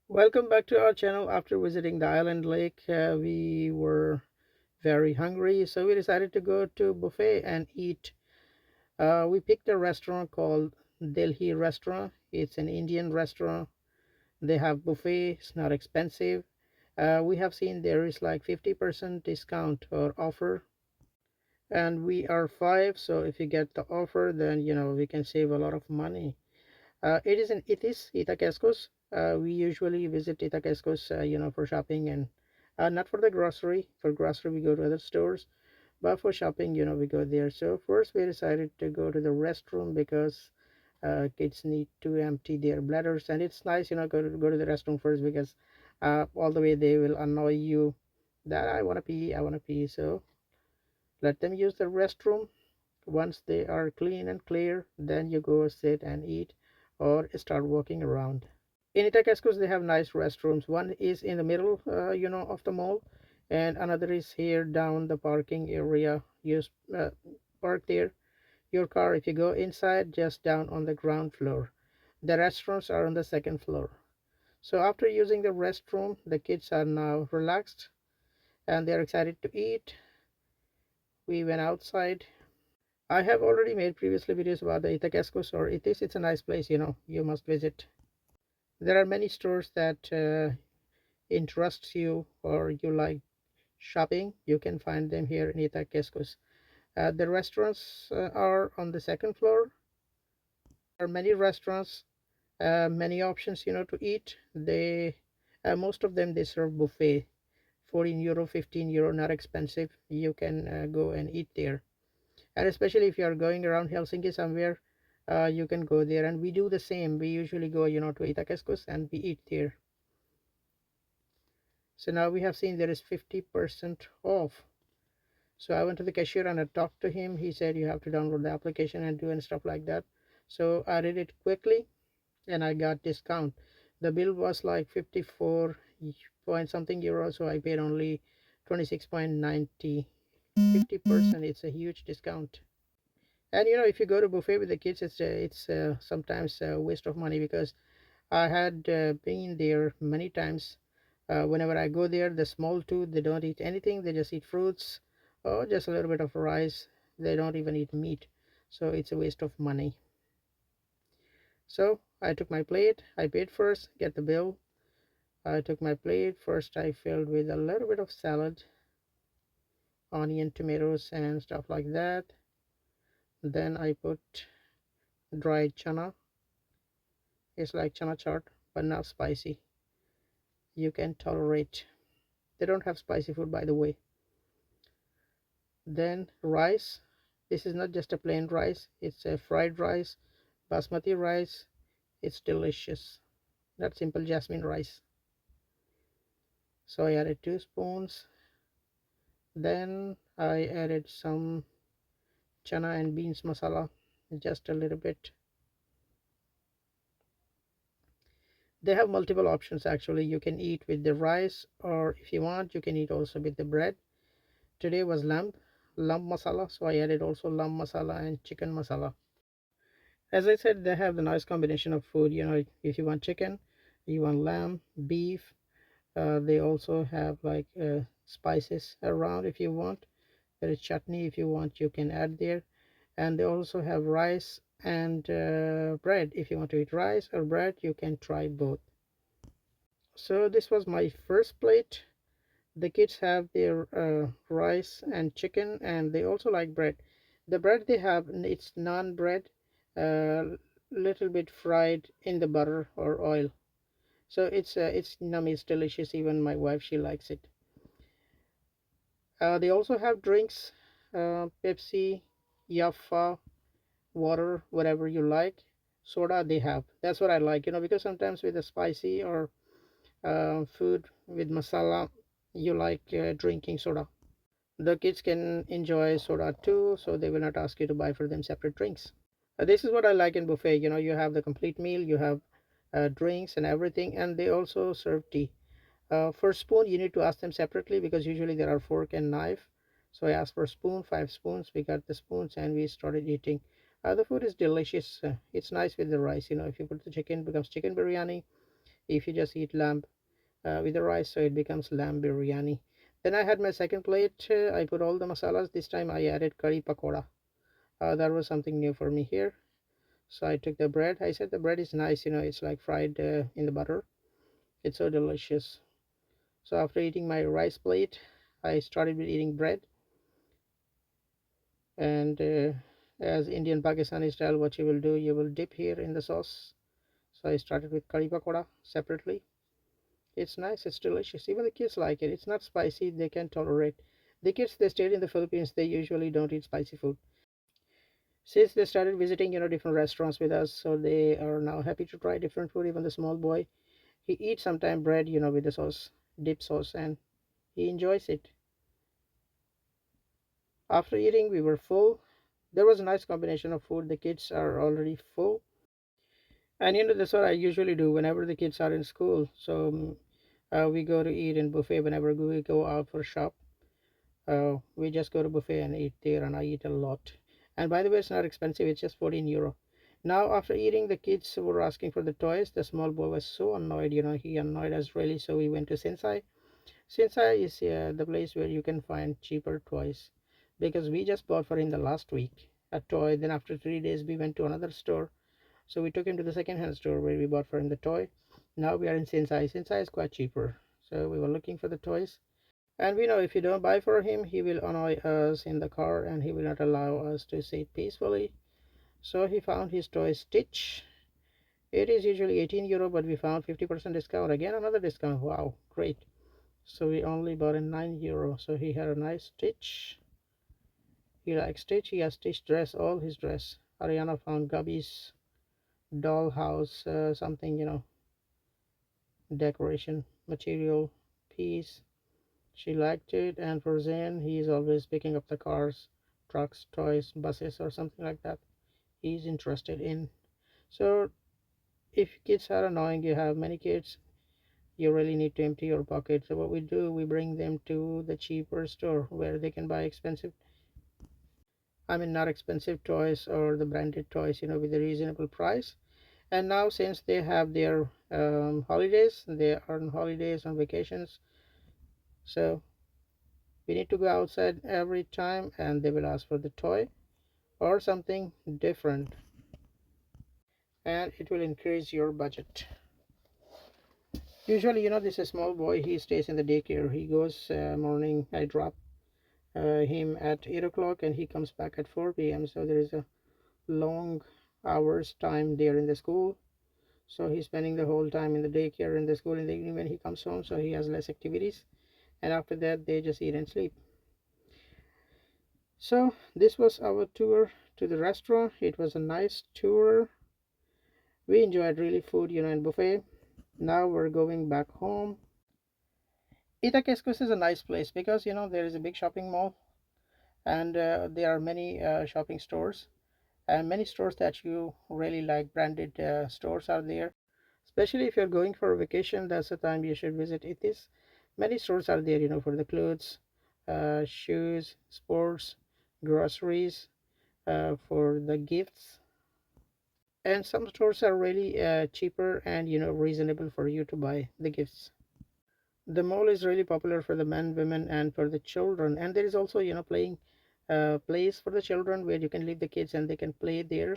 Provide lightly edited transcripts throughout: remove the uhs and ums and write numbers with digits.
Welcome back to our channel. After visiting the island lake, we were very hungry, so we decided to go to buffet and eat. We picked a restaurant called Delhi Restaurant. It's an Indian restaurant. They have buffet. It's not expensive. We have seen there is like 50% discount or offer, and we are five. So if you get the offer, then we can save a lot of money. It is Itakeskos. We usually visit Itakeskos, for shopping and not for the grocery. For grocery, we go to other stores, but for shopping, we go there. So first, we decided to go to the restroom because kids need to empty their bladders, and it's nice, go to the restroom first because all the way they will annoy you that I want to pee, I want to pee. So let them use the restroom. Once they are clean and clear, then you go sit and eat or start walking around. In Itakescos, they have nice restrooms. One is in the middle, of the mall, and another is here down the parking area. You park there your car. If you go inside, just down on the ground floor. The restaurants are on the second floor. So after using the restroom, the kids are now relaxed and they're excited to eat. We went outside. I have already made previously videos about the Itakescos or Itis. It's a nice place, you must visit. There are many stores that interests you or you like shopping. You can find them here in Itakescos. The restaurants are on the second floor. There are many restaurants, many options, to eat. They most of them they serve buffet, 14 euro, 15 euro, not expensive. You can go and eat there, and especially if you are going around Helsinki somewhere, you can go there, and we do the same. We usually go, to Itakescos and we eat there. So now we have seen there is 50% off. So I went to the cashier and I talked to him. He said you have to download the application and do and stuff like that. So I did it quickly and I got discount. The bill was like 54 point something euros, so I paid only 26.90. 50%, it's a huge discount. And if you go to buffet with the kids, it's sometimes a waste of money because I had been there many times. Whenever I go there, the small two, they don't eat anything. They just eat fruits or just a little bit of rice. They don't even eat meat. So it's a waste of money. So I took my plate. I paid first, get the bill. I took my plate. First, I filled with a little bit of salad, onion, tomatoes, and stuff like that. Then I put dried chana. It's like chana chaat, but not spicy. You can tolerate. They don't have spicy food, by the way. Then rice. This is not just a plain rice, it's a fried rice, basmati rice. It's delicious, not simple jasmine rice. So I added 2 spoons. Then I added some chana and beans masala, just a little bit. They have multiple options actually. You can eat with the rice, or if you want, you can eat also with the bread. Today was lamb masala, so I added also lamb masala and chicken masala. As I said, they have the nice combination of food. If you want chicken, you want lamb, beef. They also have like spices around if you want. There is chutney if you want, you can add there. And they also have rice and bread. If you want to eat rice or bread, you can try both. So this was my first plate. The kids have their rice and chicken, and they also like bread. The bread they have, it's naan bread, little bit fried in the butter or oil. So it's yummy, it's delicious. Even my wife, she likes it. They also have drinks, Pepsi, Yaffa, water, whatever you like. Soda they have. That's what I like, because sometimes with the spicy or food with masala, you like drinking soda. The kids can enjoy soda too, so they will not ask you to buy for them separate drinks. This is what I like in buffet. You have the complete meal, you have drinks and everything, and they also serve tea. For spoon, you need to ask them separately because usually there are fork and knife. So I asked for a spoon, 5 spoons. We got the spoons and we started eating. The food is delicious. It's nice with the rice. If you put the chicken, it becomes chicken biryani. if you just eat lamb with the rice, so it becomes lamb biryani. Then I had my second plate. I put all the masalas. This time I added curry pakoda. That was something new for me here. So I took the bread. I said the bread is nice, it's like fried in the butter. It's so delicious. So after eating my rice plate, I started with eating bread. And as Indian Pakistani style, what you will do, you will dip here in the sauce. So I started with curry pakoda separately. It's nice, it's delicious. Even the kids like it. It's not spicy, they can tolerate. The kids, they stayed in the Philippines, they usually don't eat spicy food. Since they started visiting, different restaurants with us, so they are now happy to try different food. Even the small boy, he eats sometimes bread, with the sauce, dip sauce, and he enjoys it. After eating, we were full. There was a nice combination of food. The kids are already full. And that's what I usually do whenever the kids are in school. So we go to eat in buffet whenever we go out for shop. We just go to buffet and eat there, and I eat a lot. And by the way, it's not expensive. It's just 14 euro. Now after eating, the kids were asking for the toys. The small boy was so annoyed. He annoyed us really. So we went to Sensai. Sensai is the place where you can find cheaper toys, because we just bought for him the last week a toy. Then after 3 days, we went to another store. So we took him to the second-hand store where we bought for him the toy. Now we are in Sensai. Sensai is quite cheaper. So we were looking for the toys. And we know if you don't buy for him, he will annoy us in the car and he will not allow us to sit peacefully. So he found his toy Stitch. It is usually 18 euro, but we found 50% discount. Again, another discount. Wow, great. So we only bought in 9 euro. So he had a nice Stitch. He likes Stitch. He has Stitch dress, all his dress. Ariana found Gubby's dollhouse, something, decoration material piece. She liked it. And for Zen, he's always picking up the cars, trucks, toys, buses, or something like that he's interested in. So if kids are annoying, you have many kids, you really need to empty your pocket. So what we do, we bring them to the cheaper store where they can buy expensive, I mean not expensive toys, or the branded toys, with a reasonable price. And now since they have their holidays, they are on holidays, on vacations, so we need to go outside every time and they will ask for the toy or something different, and it will increase your budget. Usually, this is a small boy, he stays in the daycare. He goes morning, I drop him at 8 o'clock and he comes back at 4 p.m. So there is a long hours time there in the school. So he's spending the whole time in the daycare and the school in the evening when he comes home, so he has less activities. And after that, they just eat and sleep. So this was our tour to the restaurant. It was a nice tour. We enjoyed really food, and buffet. Now we're going back home. Itakeskus is a nice place because there is a big shopping mall, and there are many shopping stores, and many stores that you really like. Branded stores are there. Especially if you're going for a vacation, that's the time you should visit Itis. Many stores are there, for the clothes, shoes, sports, groceries, for the gifts. And some stores are really cheaper and reasonable for you to buy the gifts. The mall is really popular for the men, women, and for the children. And there is also playing place for the children where you can leave the kids and they can play there.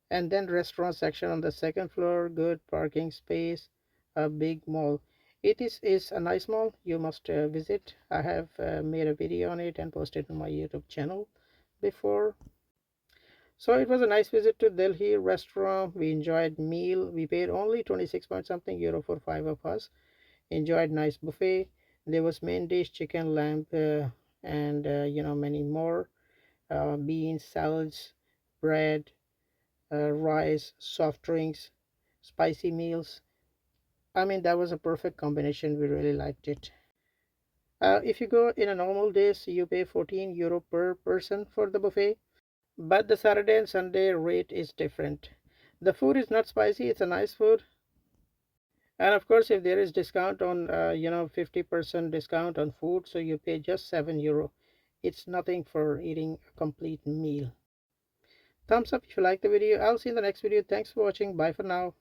And then restaurant section on the second floor, good parking space, a big mall. It is a nice mall, you must visit. I have made a video on it and posted on my YouTube channel before. So it was a nice visit to Delhi restaurant. We enjoyed meal. We paid only 26 point something euro for 5 of us. Enjoyed nice buffet. There was main dish, chicken, lamb, and many more. Beans, salads, bread, rice, soft drinks, spicy meals. I mean, that was a perfect combination. We really liked it. If you go in a normal days, you pay 14 euro per person for the buffet. But the Saturday and Sunday rate is different. The food is not spicy. It's a nice food. And of course, if there is discount on, 50% discount on food, so you pay just 7 euro. It's nothing for eating a complete meal. Thumbs up if you like the video. I'll see you in the next video. Thanks for watching. Bye for now.